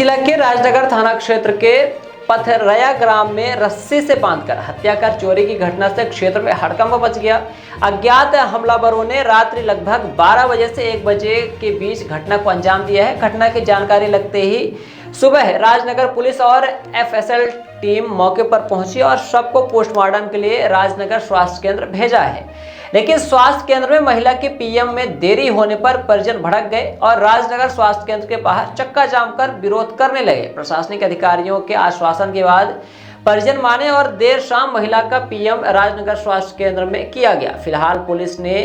जिला के राजनगर थाना क्षेत्र के पथरया ग्राम में रस्सी से बांधकर हत्या कर चोरी की घटना से क्षेत्र में हड़कंप मच गया। अज्ञात हमलावरों ने रात्रि लगभग 12 बजे से 1 बजे के बीच घटना को अंजाम दिया है। घटना की जानकारी लगते ही सुबह राजनगर पुलिस और एफएसएल टीम मौके पर पहुंची और शव को पोस्टमार्टम के लिए राजनगर स्वास्थ्य केंद्र भेजा है। लेकिन स्वास्थ्य केंद्र में महिला के पीएम में देरी होने पर परिजन भड़क गए और राजनगर स्वास्थ्य केंद्र के बाहर चक्का जाम कर विरोध करने लगे। प्रशासनिक अधिकारियों के आश्वासन के बाद परिजन माने और देर शाम महिला का पीएम राजनगर स्वास्थ्य केंद्र में किया गया। फिलहाल पुलिस ने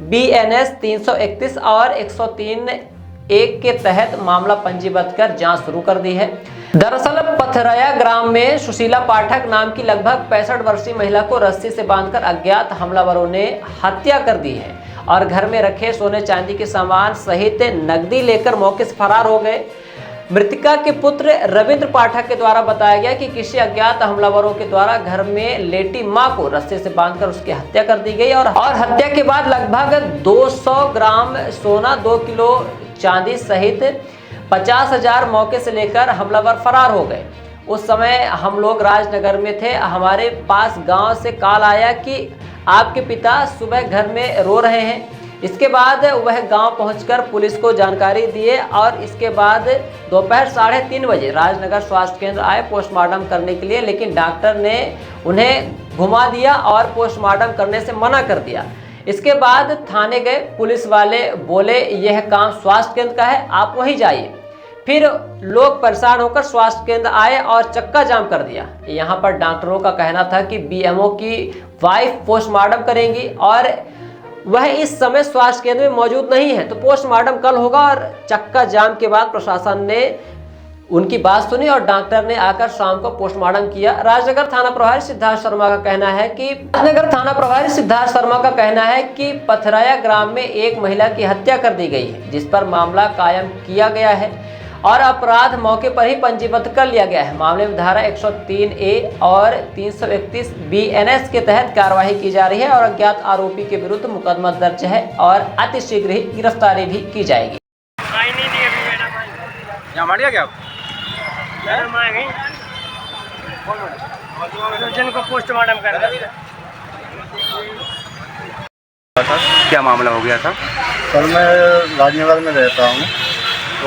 बीएनएस 331 और 103(1) के तहत मामला पंजीबद्ध कर जांच शुरू कर दी है। दरअसल पथरया ग्राम में सुशीला पाठक नाम की लगभग 65 वर्षीय महिला को रस्सी से बांधकर अज्ञात हमलावरों ने हत्या कर दी है और घर में रखे सोने चांदी के सामान सहित नकदी लेकर मौके से फरार हो गए। मृतका के पुत्र रविंद्र पाठक के द्वारा बताया गया कि किसी अज्ञात हमलावरों के द्वारा घर में लेटी मां को रस्सी से बांधकर उसकी हत्या कर दी गई और हत्या के बाद लगभग 200 ग्राम सोना, 2 किलो चांदी सहित 50,000 मौके से लेकर हमलावर फरार हो गए। उस समय हम लोग राजनगर में थे। हमारे पास गांव से कॉल आया कि आपके पिता सुबह घर में रो रहे हैं। इसके बाद वह गांव पहुंचकर पुलिस को जानकारी दिए और इसके बाद दोपहर 3:30 बजे राजनगर स्वास्थ्य केंद्र आए पोस्टमार्टम करने के लिए, लेकिन डॉक्टर ने उन्हें घुमा दिया और पोस्टमार्टम करने से मना कर दिया। इसके बाद थाने गए। पुलिस वाले बोले यह काम स्वास्थ्य केंद्र का है, आप वहीं जाइए। फिर लोग परेशान होकर स्वास्थ्य केंद्र आए और चक्का जाम कर दिया। यहाँ पर डॉक्टरों का कहना था कि बीएमओ की वाइफ पोस्टमार्टम करेंगी और वह इस समय स्वास्थ्य केंद्र में मौजूद नहीं है, तो पोस्टमार्टम कल होगा। और चक्का जाम के बाद प्रशासन ने उनकी बात सुनी और डॉक्टर ने आकर शाम को पोस्टमार्टम किया। राजनगर थाना प्रभारी सिद्धार्थ शर्मा का कहना है कि पथरया ग्राम में एक महिला की हत्या कर दी गई है, जिस पर मामला कायम किया गया है और अपराध मौके पर ही पंजीबद्ध कर लिया गया है। मामले में धारा 103(a) और 331 बीएनएस के तहत कार्रवाई की जा रही है और अज्ञात आरोपी के विरुद्ध मुकदमा दर्ज है और अतिशीघ्र ही गिरफ्तारी भी की जाएगी। को पोस्टमार्टम कर क्या मामला हो गया था? सर मैं राजनगर में रहता हूँ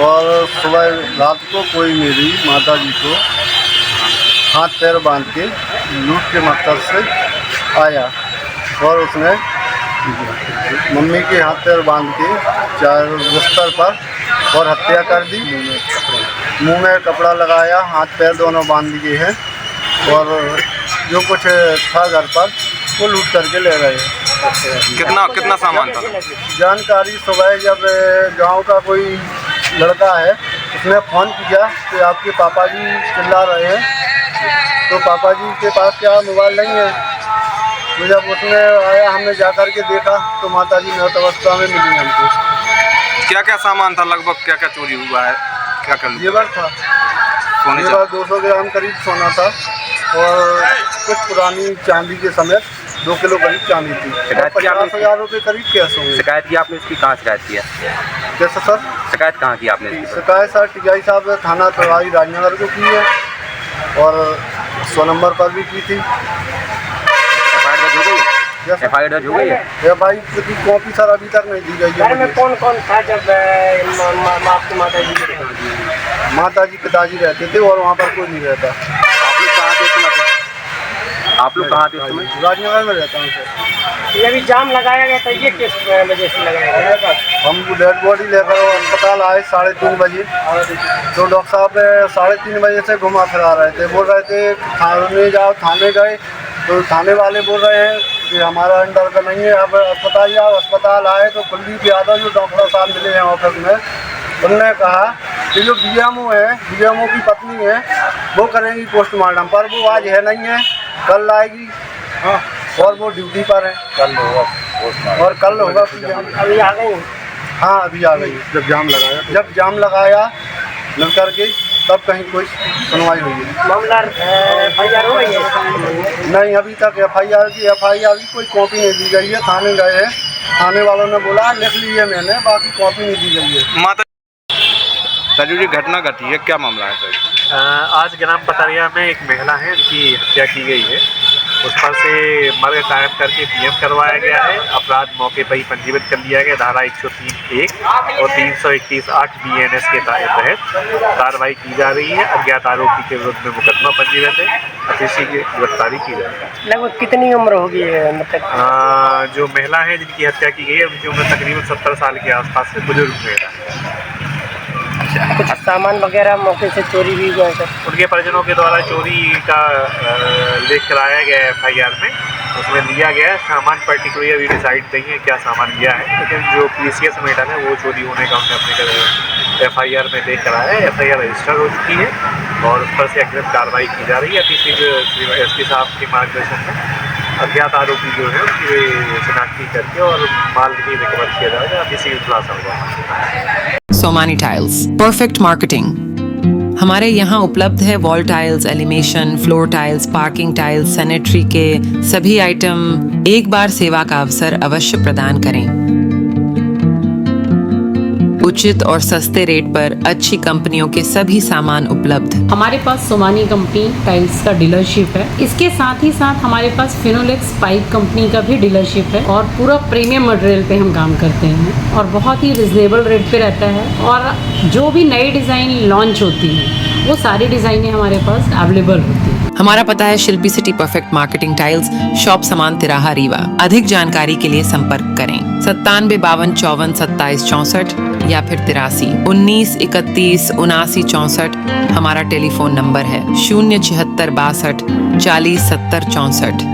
और सुबह रात को कोई मेरी माता जी को हाथ पैर बांध के लूट के मकसद से आया और उसने मम्मी के हाथ पैर बांध के बिस्तर पर और हत्या कर दी। मुंह में कपड़ा लगाया, हाथ पैर दोनों बांध दिए हैं और जो कुछ था घर पर वो लूट करके ले गए। कितना सामान था? जानकारी सुबह जब गांव का कोई लड़का है उसने फ़ोन किया कि आपके पापा जी चिल्ला रहे हैं, तो पापा जी के पास क्या मोबाइल नहीं है। तो जब उसने आया हमने जाकर के देखा तो माता जी मृत अवस्था में मिली हमको। क्या क्या सामान था? लगभग क्या क्या चोरी हुआ है? क्या क्या जेवर था? जेवर 200 ग्राम करीब सोना था और कुछ पुरानी चांदी के समेत 2 किलो करीब चांदी थी। 50,000 रुपये करीब कैश होंगे। शिकायत की आपने इसकी? कहाँ शिकायत किया? कैसे सर? शिकायत कहाँ की आपने? शिकायत सर टीआई साहब थाना प्रभारी राजनगर को की है और 100 नंबर पर भी की थी। एफआईआर दर्ज हो गई है? एफआईआर की कॉपी सर अभी तक नहीं दी गई है। घर में कौन कौन था जब आपकी माता जी? माता जी पिताजी रहते थे और वहाँ पर कोई नहीं रहता। आप लोग कहाँ थे उस समय? राजनगर में रहता हूँ सर। ये अभी जाम लगाया गया था, ये किस वजह से लगाया गया? हम डेड बॉडी लेकर अस्पताल आए 3:30 बजे, तो डॉक्टर साहब 3:30 बजे से घुमा फिरा रहे थे। बोल रहे थे थाने जाओ। थाने गए तो थाने वाले बोल रहे हैं कि हमारा अंडर का नहीं है, अब अस्पताल जाओ। अस्पताल आए तो कुलदीप यादव जो डॉक्टर साहब मिले हैं ऑफिस में, उन्होंने कहा कि जो बीएमओ है, बीएमओ की पत्नी है, वो करेंगी पोस्टमार्टम, पर वो आज है नहीं है, कल आएगी। हाँ, और वो ड्यूटी पर है। कल होगा और कल होगा। अभी आ गई? हाँ अभी आ गई। जब जाम लगाया मिल करके तब कहीं कोई सुनवाई हुई है। मामला एफआईआर हो गई है? नहीं अभी तक एफआईआर की कोई कॉपी नहीं दी गई है। थाने गए हैं, थाने वालों ने बोला लिख ली है मैंने, बाकी कॉपी नहीं दी गई है। सर जो घटना घटी है क्या मामला है सर? आज ग्राम पथरिया में एक महिला है उनकी हत्या की गई है। उस पर से मर्ग कायम करके पीएम करवाया गया है। अपराध मौके पर ही पंजीबद्ध कर लिया गया। धारा 103(1) और 331(8) BNS के तहत कार्रवाई की जा रही है। अज्ञात आरोपी के विरुद्ध में मुकदमा पंजीबद्ध है। अतिशी की गिरफ्तारी की जाएगी। लगभग कितनी उम्र होगी मतलब? जो महिला है जिनकी हत्या की गई है उनकी उम्र तकरीबन 70 साल के आसपास से बुजुर्ग महिला है। कुछ सामान वगैरह मौके से चोरी भी हुआ है सर? उनके परिजनों के द्वारा चोरी का उल्लेख कराया गया है FIR में। उसमें लिया गया है सामान पर्टिकुलर अभी डिसाइड नहीं है क्या सामान लिया है, लेकिन जो प्रीसियस मेटल है वो चोरी होने का उन्हें अपने FIR में देख कराया है। FIR रजिस्टर हो चुकी है और उस पर से अग्रिम कार्रवाई की जा रही है। अतिशी SP साहब के मार्गदर्शन में अज्ञात आरोपी जो है उनकी शिनाख्ती करके और माल भी रिकवर किया जाएगा। अतिशी खुलासा होगा। Somany tiles, perfect marketing. हमारे यहाँ उपलब्ध है wall tiles, elevation, floor tiles, parking tiles, sanitary के सभी आइटम। एक बार सेवा का अवसर अवश्य प्रदान करें। उचित और सस्ते रेट पर अच्छी कंपनियों के सभी सामान उपलब्ध। हमारे पास सोमानी कंपनी टाइल्स का डीलरशिप है। इसके साथ ही साथ हमारे पास फिनोलेक्स पाइप कंपनी का भी डीलरशिप है और पूरा प्रीमियम मटेरियल पे हम काम करते हैं और बहुत ही रिजनेबल रेट पे रहता है। और जो भी नई डिज़ाइन लॉन्च होती है वो सारी डिज़ाइनें हमारे पास अवेलेबल होती हैं। हमारा पता है Shilpi city perfect marketing tiles, shop Samaan तिराहा रीवा। अधिक जानकारी के लिए संपर्क करें 97 52 54 27 64 या फिर 83 19 31 79 64। हमारा टेलीफोन नंबर है 076 62 40 70 64।